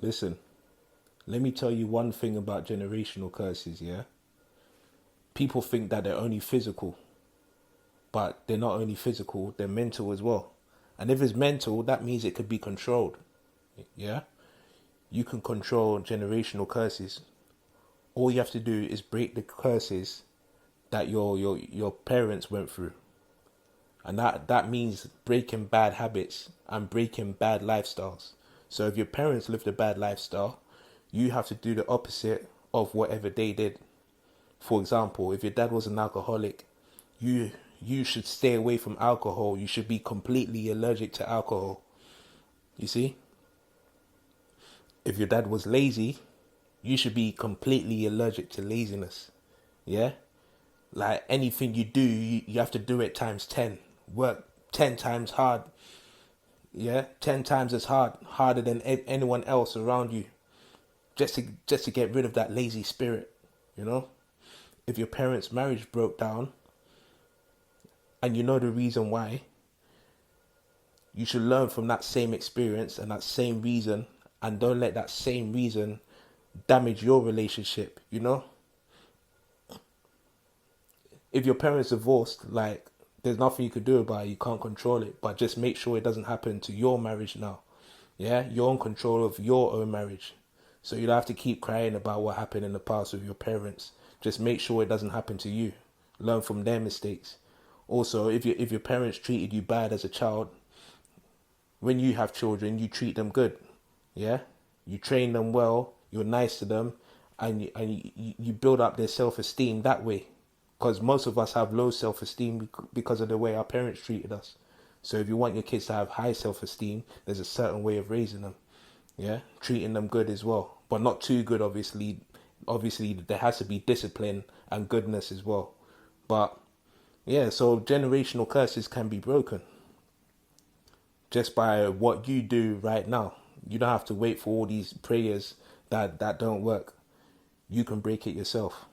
Listen, let me tell you one thing about generational curses, yeah? People think that they're only physical, but they're not only physical, they're mental as well. And if it's mental, that means it could be controlled, yeah? You can control generational curses. All you have to do is break the curses that your parents went through. And that means breaking bad habits and breaking bad lifestyles. So if your parents lived a bad lifestyle, you have to do the opposite of whatever they did. For example, if your dad was an alcoholic, you you should stay away from alcohol. You should be completely allergic to alcohol. You see? If your dad was lazy, you should be completely allergic to laziness. Yeah? Like anything you do, you have to do it times 10. Work 10 times hard. Yeah? 10 times as hard, harder than anyone else around you. Just to get rid of that lazy spirit, you know? If your parents' marriage broke down and you know the reason why, you should learn from that same experience and that same reason, and don't let that same reason damage your relationship, you know? If your parents divorced, like, there's nothing you could do about it, you can't control it, but just make sure it doesn't happen to your marriage now. Yeah? You're in control of your own marriage. So you don't have to keep crying about what happened in the past with your parents. Just make sure it doesn't happen to you. Learn from their mistakes. Also, if your parents treated you bad as a child, when you have children, you treat them good. Yeah? You train them well, you're nice to them, and you build up their self-esteem that way. Because most of us have low self-esteem because of the way our parents treated us. So if you want your kids to have high self-esteem, there's a certain way of raising them. Yeah? Treating them good as well. But not too good, obviously. Obviously, there has to be discipline and goodness as well. But, yeah, so generational curses can be broken just by what you do right now. You don't have to wait for all these prayers that don't work. You can break it yourself.